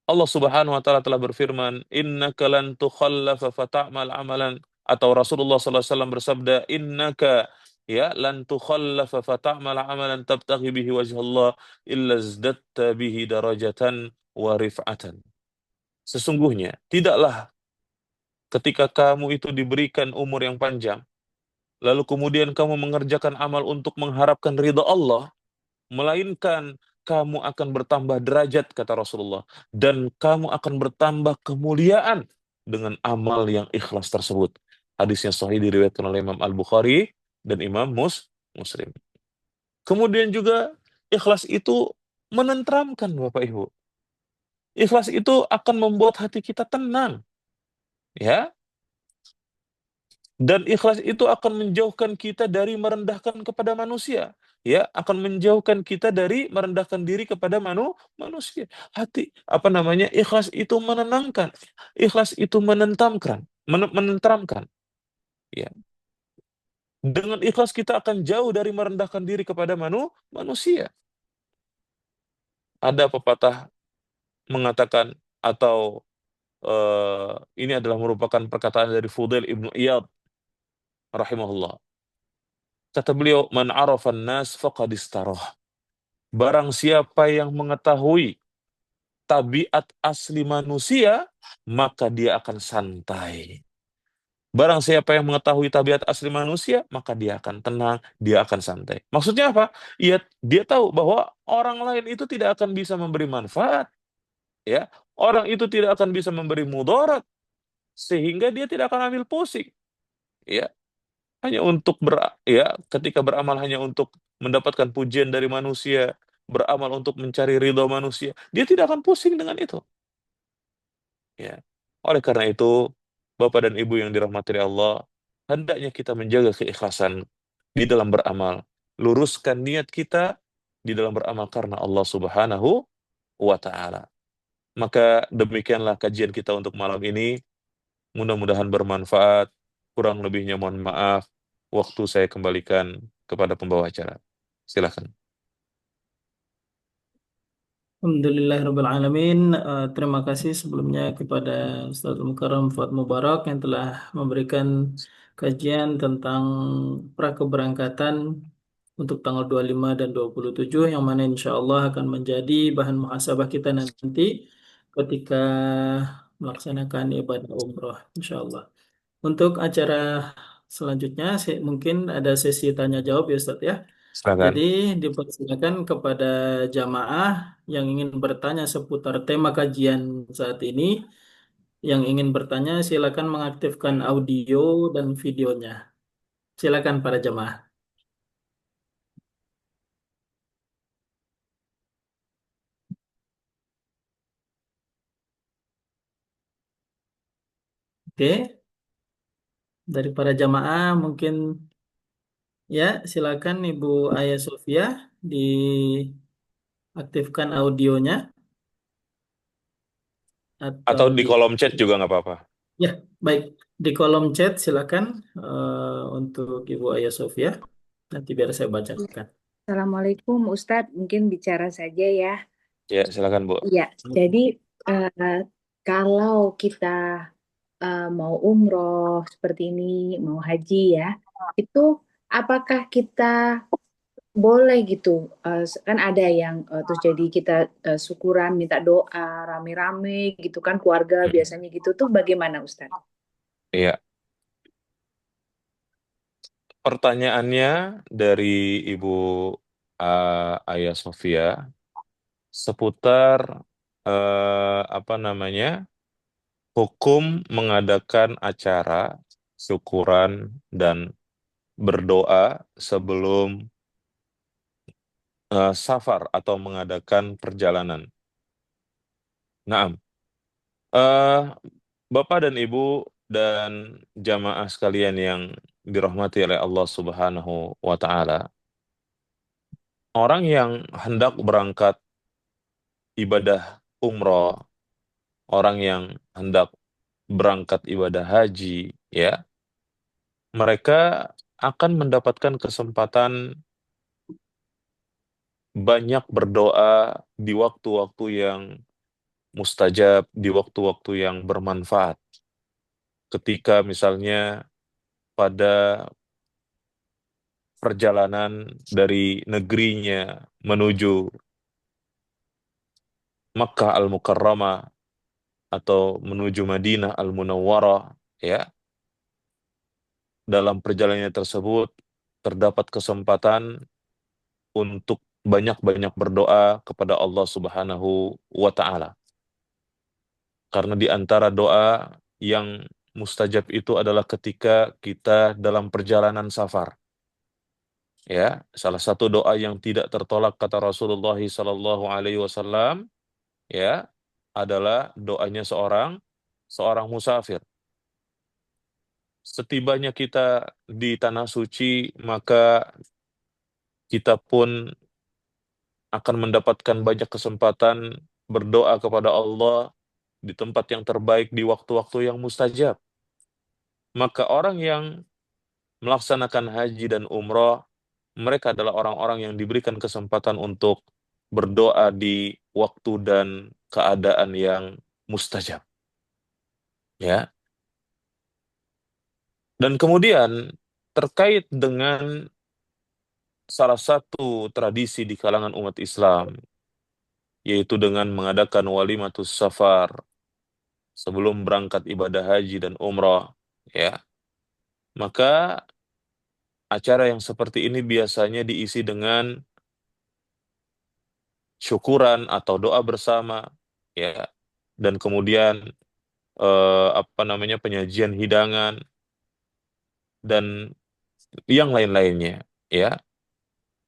Allah Subhanahu wa taala telah berfirman, "Innaka lan tukhallafa fata'mal amalan," atau Rasulullah sallallahu alaihi wasallam bersabda, "Innaka ya lan tukhallafa fata'mal amalan tabtaghi bihi wajhallah illa izdatta bihi darajatan wa rif'atan." Sesungguhnya tidaklah ketika kamu itu diberikan umur yang panjang, lalu kemudian kamu mengerjakan amal untuk mengharapkan ridha Allah, melainkan kamu akan bertambah derajat, kata Rasulullah, dan kamu akan bertambah kemuliaan dengan amal yang ikhlas tersebut. Hadisnya sahih diriwayatkan oleh Imam Al-Bukhari dan Imam Muslim. Kemudian juga ikhlas itu menenteramkan Bapak Ibu. Ikhlas itu akan membuat hati kita tenang, ya. Dan ikhlas itu akan menjauhkan kita dari merendahkan kepada manusia. Ya, akan menjauhkan kita dari merendahkan diri kepada manusia. Ikhlas itu menenangkan. Ikhlas itu menenteramkan. Ya. Dengan ikhlas kita akan jauh dari merendahkan diri kepada manusia. Ada pepatah mengatakan atau ini adalah merupakan perkataan dari Fudail Ibnu Iyad rahimahullah. Kata beliau, "Man arafan nas faqad istarah." Barang siapa yang mengetahui tabiat asli manusia, maka dia akan santai. Barang siapa yang mengetahui tabiat asli manusia, maka dia akan tenang, dia akan santai. Maksudnya apa? Dia tahu bahwa orang lain itu tidak akan bisa memberi manfaat, ya. Orang itu tidak akan bisa memberi mudarat, sehingga dia tidak akan ambil pusing, ya. Hanya untuk ketika beramal hanya untuk mendapatkan pujian dari manusia, beramal untuk mencari ridho manusia, dia tidak akan pusing dengan itu. Ya. Oleh karena itu, Bapak dan Ibu yang dirahmati Allah, hendaknya kita menjaga keikhlasan di dalam beramal. Luruskan niat kita di dalam beramal karena Allah Subhanahu wa taala. Maka demikianlah kajian kita untuk malam ini. Mudah-mudahan bermanfaat. Kurang lebihnya mohon maaf. Waktu saya kembalikan kepada pembawa acara. Silakan. Alhamdulillahirabbil alamin. Terima kasih sebelumnya kepada Ustaz Mukarram Fuad Mubarak yang telah memberikan kajian tentang prakeberangkatan untuk tanggal 25 dan 27 yang mana insya Allah akan menjadi bahan muhasabah kita nanti ketika melaksanakan ibadah umroh insya Allah. Untuk acara selanjutnya mungkin ada sesi tanya jawab ya Ustaz ya. Jadi Silakan. dipersilakan kepada jamaah yang ingin bertanya seputar tema kajian saat ini. Yang ingin bertanya silakan mengaktifkan audio dan videonya. Silakan para jamaah. Oke, dari para jamaah mungkin ya silakan Ibu Aya Sofia diaktifkan audionya atau Atau di di kolom chat juga nggak apa-apa. ya baik di kolom chat silakan untuk Ibu Aya Sofia nanti biar saya bacakan. Assalamualaikum Ustadz, mungkin bicara saja ya. Ya, silakan Bu. Iya, jadi eh, kalau kita mau umroh seperti ini, mau haji ya, itu apakah kita boleh gitu? Kan ada yang terus jadi kita syukuran, minta doa, rame-rame gitu kan, keluarga Mm. biasanya gitu tuh bagaimana Ustadz? Iya, pertanyaannya dari Ibu Aya Sofia seputar apa namanya hukum mengadakan acara syukuran dan berdoa sebelum safar atau mengadakan perjalanan. Naam. Eh, Bapak dan Ibu dan jamaah sekalian yang dirahmati oleh Allah Subhanahu wa taala, orang yang hendak berangkat ibadah umroh, orang yang hendak berangkat ibadah haji, ya, mereka akan mendapatkan kesempatan banyak berdoa di waktu-waktu yang mustajab, di waktu-waktu yang bermanfaat. Ketika misalnya pada perjalanan dari negerinya menuju Makkah Al-Mukarramah atau menuju Madinah Al-Munawwarah, ya, dalam perjalanannya tersebut terdapat kesempatan untuk banyak-banyak berdoa kepada Allah Subhanahu wa taala. Karena di antara doa yang mustajab itu adalah ketika kita dalam perjalanan safar. Ya, salah satu doa yang tidak tertolak kata Rasulullah sallallahu alaihi wasallam, ya, adalah doanya seorang seorang musafir. Setibanya kita di tanah suci, maka kita pun akan mendapatkan banyak kesempatan berdoa kepada Allah di tempat yang terbaik di waktu-waktu yang mustajab. Maka orang yang melaksanakan haji dan umroh, mereka adalah orang-orang yang diberikan kesempatan untuk berdoa di waktu dan keadaan yang mustajab. Ya. Dan kemudian terkait dengan salah satu tradisi di kalangan umat Islam, yaitu dengan mengadakan walimatus safar sebelum berangkat ibadah haji dan umrah, ya. Maka acara yang seperti ini biasanya diisi dengan syukuran atau doa bersama, ya. Dan kemudian apa namanya penyajian hidangan dan yang lain-lainnya, ya.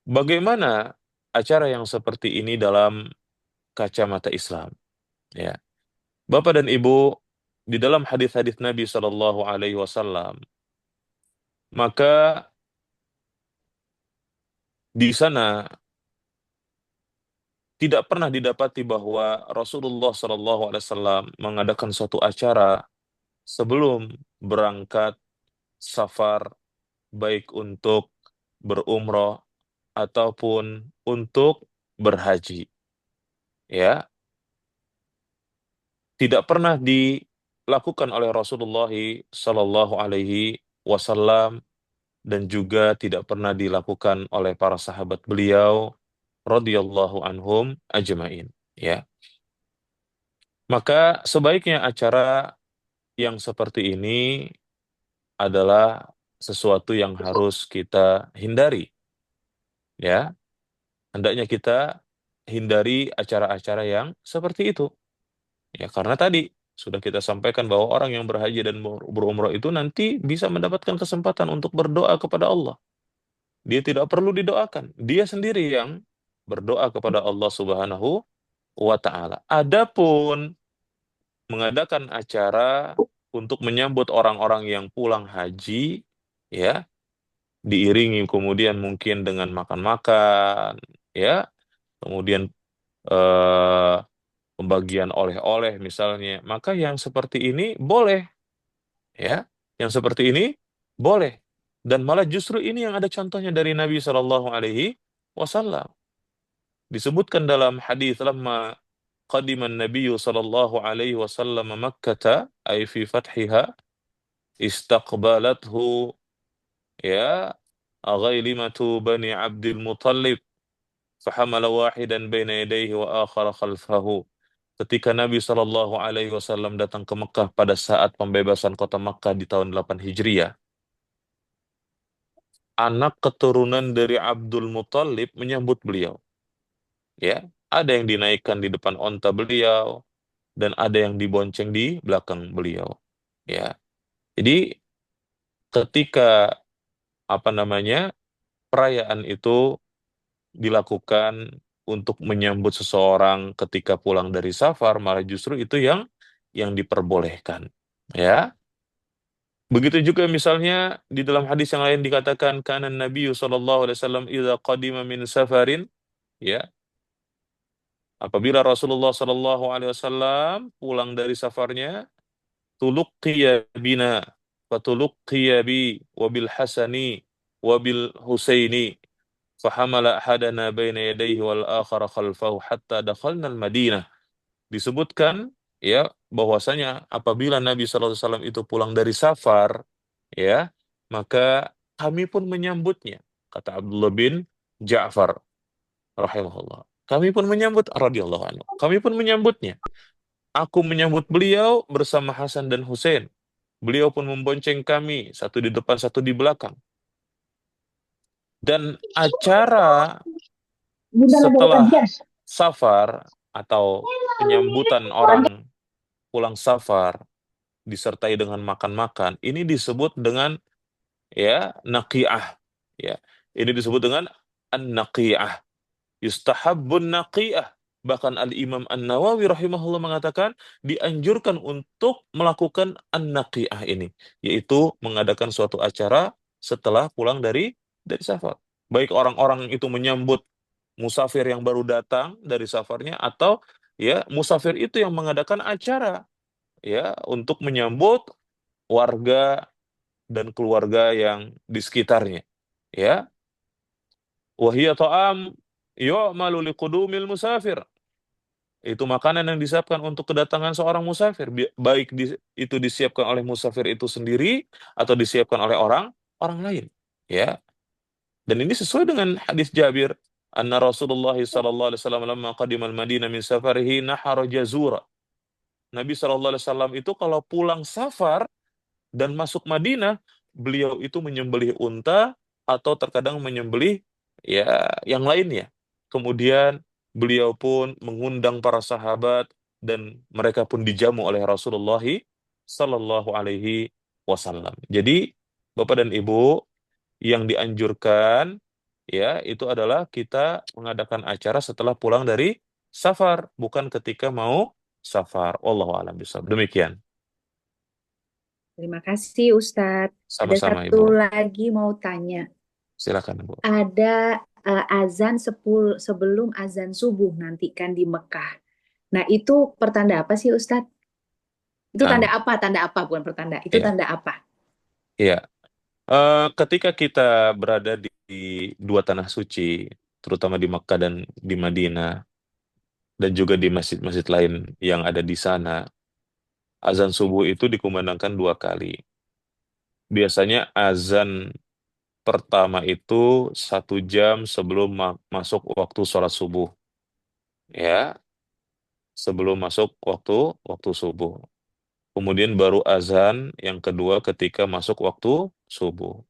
Bagaimana acara yang seperti ini dalam kacamata Islam, ya. Bapak dan Ibu, di dalam hadis-hadis Nabi Shallallahu alaihi wasallam, maka di sana tidak pernah didapati bahwa Rasulullah Shallallahu alaihi wasallam mengadakan suatu acara sebelum berangkat safar, baik untuk berumroh ataupun untuk berhaji, ya. Tidak pernah dilakukan oleh Rasulullah Shallallahu alaihi wasallam dan juga tidak pernah dilakukan oleh para sahabat beliau radhiyallahu anhum ajmain, ya. Maka sebaiknya acara yang seperti ini adalah sesuatu yang harus kita hindari, ya. Hendaknya kita hindari acara-acara yang seperti itu. Ya, karena tadi sudah kita sampaikan bahwa orang yang berhaji dan berumrah itu nanti bisa mendapatkan kesempatan untuk berdoa kepada Allah. Dia tidak perlu didoakan. Dia sendiri yang berdoa kepada Allah Subhanahu wa taala. Adapun mengadakan acara untuk menyambut orang-orang yang pulang haji, ya, diiringi kemudian mungkin dengan makan-makan, ya, kemudian eh, pembagian oleh-oleh misalnya, maka yang seperti ini boleh, ya, yang seperti ini boleh. Dan malah justru ini yang ada contohnya dari Nabi Shallallahu Alaihi Wasallam. Disebutkan dalam hadis lama qadiman Nabi sallallahu alaihi wasallam Makkah ay fi fathiha istaqbalathu ya ghailimatu bani Abdul Muttalib fahamala wahidan baina yadayhi wa akhara khalfahu. Ketika Nabi sallallahu alaihi wasallam datang ke Mekah pada saat pembebasan kota Mekah di tahun 8 Hijriah, anak keturunan dari Abdul Muttalib menyambut beliau, ya. Ada yang dinaikkan di depan onta beliau, dan ada yang dibonceng di belakang beliau. Ya, jadi ketika apa namanya perayaan itu dilakukan untuk menyambut seseorang ketika pulang dari safar, malah justru itu yang diperbolehkan. Ya, begitu juga misalnya di dalam hadis yang lain dikatakan kana Nabi sallallahu alaihi wasallam idza qadima min safarin, ya, apabila Rasulullah sallallahu alaihi wasallam pulang dari safarnya, tuluqiya bina fatuluqiya bi wabil hasani wabil husaini fahamala ahadana baina yadayhi wal akhara khalfahu hatta dakhalna al Madinah. Disebutkan, ya, bahwasanya apabila Nabi sallallahu alaihi wasallam itu pulang dari safar, ya, maka kami pun menyambutnya, kata Abdullah bin Ja'far rahimahullah. Kami pun menyambut radhiyallahu anhu. Kami pun menyambutnya. Aku menyambut beliau bersama Hasan dan Husain. Beliau pun membonceng kami, satu di depan, satu di belakang. Dan acara setelah safar atau penyambutan orang pulang safar disertai dengan makan-makan, ini disebut dengan, ya, naqi'ah. Ya, ini disebut dengan an-naqi'ah. Yustahabbun naqi'ah. Bahkan Al-Imam An-Nawawi rahimahullah mengatakan dianjurkan untuk melakukan an-naqi'ah ini, yaitu mengadakan suatu acara setelah pulang dari safar. Baik orang-orang itu menyambut musafir yang baru datang dari safarnya, atau, ya, musafir itu yang mengadakan acara, ya, untuk menyambut warga dan keluarga yang di sekitarnya. Ya, wahiyya ta'am yu'malu liqudumil musafir. Itu makanan yang disiapkan untuk kedatangan seorang musafir, baik itu disiapkan oleh musafir itu sendiri atau disiapkan oleh orang orang lain, ya. Dan ini sesuai dengan hadis Jabir, anna Rasulullah sallallahu alaihi wasallam lamma qadimal Madinah min safarihi nahara jazura. Nabi sallallahu alaihi wasallam itu kalau pulang safar dan masuk Madinah, beliau itu menyembelih unta atau terkadang menyembelih, ya, yang lainnya. Kemudian beliau pun mengundang para sahabat dan mereka pun dijamu oleh Rasulullah Sallallahu Alaihi Wasallam. Jadi Bapak dan Ibu, yang dianjurkan, ya, itu adalah kita mengadakan acara setelah pulang dari safar, bukan ketika mau safar. Wallahu a'lam bishawab. Demikian. Terima kasih Ustadz. Ada Sama-sama satu Ibu. lagi mau tanya. Silakan Ibu. Ada azan sebelum azan subuh nanti kan di Mekah. Nah, itu pertanda apa sih Ustadz? Itu tanda Nah, apa? Tanda apa? Bukan pertanda. Itu ya, tanda apa? ya. Ketika kita berada di dua tanah suci, terutama di Makkah dan di Madinah, dan juga di masjid-masjid lain yang ada di sana, azan subuh itu dikumandangkan dua kali. Biasanya azan pertama itu 1 jam sebelum masuk waktu sholat subuh, ya, sebelum masuk waktu waktu subuh. Kemudian baru azan yang kedua ketika masuk waktu subuh.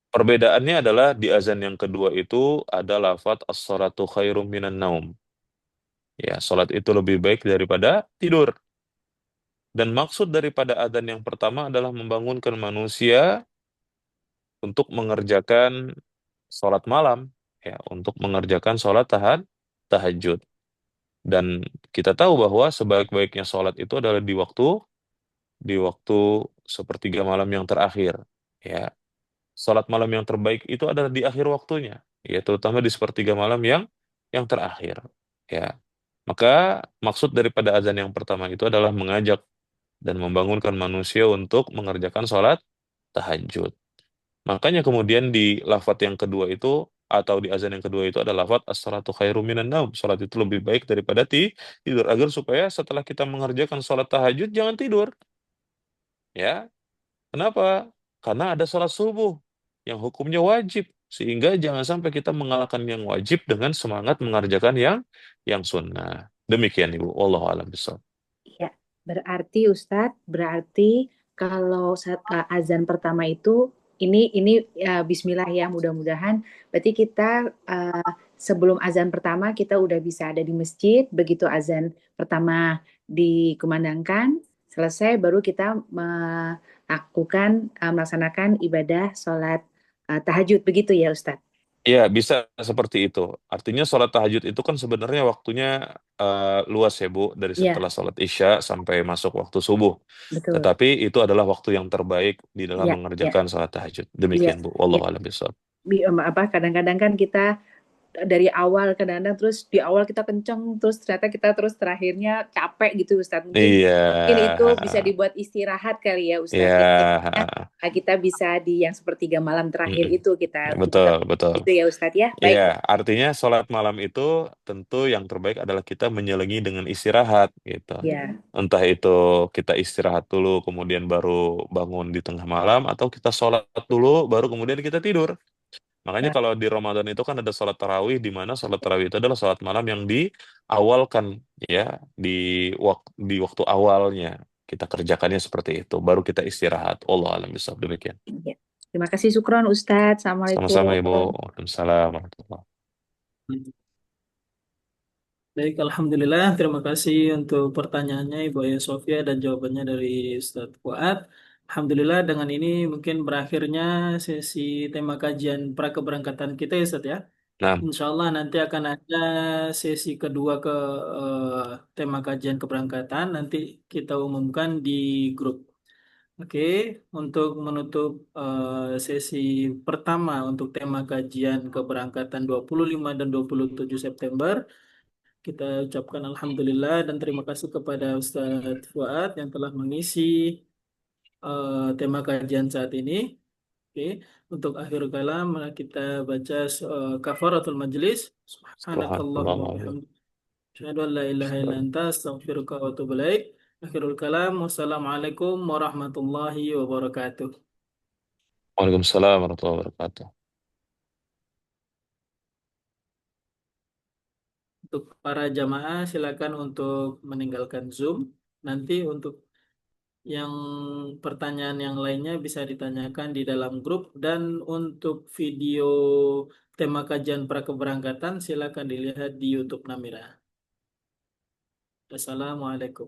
Perbedaannya adalah di azan yang kedua itu ada lafadz as-salatu khairum minan naum. Ya, salat itu lebih baik daripada tidur. Dan maksud daripada azan yang pertama adalah membangunkan manusia untuk mengerjakan salat malam, ya, untuk mengerjakan salat tahajud. Dan kita tahu bahwa sebaik-baiknya sholat itu adalah di waktu sepertiga malam yang terakhir. Ya, sholat malam yang terbaik itu adalah di akhir waktunya, ya terutama di sepertiga malam yang terakhir. Ya, maka maksud daripada azan yang pertama itu adalah mengajak dan membangunkan manusia untuk mengerjakan sholat tahajud. Makanya kemudian di lafadz yang kedua itu atau di azan yang kedua itu ada lafadz as-salatu khairum minan naum. Salat itu lebih baik daripada tidur agar supaya setelah kita mengerjakan sholat tahajud jangan tidur. Ya, kenapa? Karena ada sholat subuh yang hukumnya wajib. Sehingga jangan sampai kita mengalahkan yang wajib dengan semangat mengerjakan yang sunnah. Demikian Ibu. Wallahu a'lam bishawab. Ya, berarti Ustadz, berarti kalau azan pertama itu ini Bismillah ya, mudah-mudahan. Berarti kita sebelum azan pertama kita udah bisa ada di masjid, begitu azan pertama dikumandangkan, selesai baru kita melakukan melaksanakan ibadah sholat tahajud, begitu ya Ustadz? Iya, bisa seperti itu. Artinya sholat tahajud itu kan sebenarnya waktunya luas ya Bu, dari Iya, setelah sholat Isya sampai masuk waktu subuh. betul. Tetapi itu adalah waktu yang terbaik di dalam Iya, iya, mengerjakan sholat tahajud. iya, Demikian Bu. iya. Wallahu a'lam bishawab. Apa kadang-kadang kan kita dari awal kadang-kadang terus di awal kita kenceng terus ternyata kita terus terakhirnya capek gitu Ustadz. Iya, Mungkin itu bisa dibuat istirahat kali ya Ustadz. Ya. Jadinya, iya, kita bisa di yang sepertiga malam terakhir mm-mm. itu kita Betul, gunakan betul. itu ya Ustadz ya. Iya, Baik. artinya sholat malam itu tentu yang terbaik adalah kita menyelengi dengan istirahat gitu. Ya, Entah itu kita istirahat dulu kemudian baru bangun di tengah malam atau kita sholat dulu baru kemudian kita tidur. Makanya ya, kalau di Ramadan itu kan ada sholat tarawih di mana sholat tarawih itu adalah sholat malam yang diawalkan ya di waktu awalnya kita kerjakannya seperti itu baru kita istirahat. Allah alam bisawab demikian. ya. Terima kasih Sukron Ustadz. Sama-sama Ibu. Assalamualaikum. Waalaikumsalam warahmatullahi. Baik, Alhamdulillah. Terima kasih untuk pertanyaannya Ibu Aya Sofia dan jawabannya dari Ustadz Fuad. Alhamdulillah dengan ini mungkin berakhirnya sesi tema kajian prakeberangkatan kita ya Ustadz ya. Nah, Insya Allah nanti akan ada sesi kedua ke eh, tema kajian keberangkatan. Nanti kita umumkan di grup. Oke, untuk menutup sesi pertama untuk tema kajian keberangkatan 25 dan 27 September, kita ucapkan Alhamdulillah dan terima kasih kepada Ustadz Fuad yang telah mengisi tema kajian saat ini. Oke, untuk akhir kalam mari kita baca kafaratul majlis. Subhanakallahumma wa subhanallah. bihamdika asyhadu an la ilaha illa anta astaghfiruka wa atubu ilaik. Akhirul kalam. Wassalamualaikum warahmatullahi wabarakatuh. Waalaikumsalam warahmatullahi wabarakatuh. Untuk para jamaah silakan untuk meninggalkan Zoom. Nanti untuk yang pertanyaan yang lainnya bisa ditanyakan di dalam grup dan untuk video tema kajian prakeberangkatan silakan dilihat di YouTube Namira. Assalamualaikum.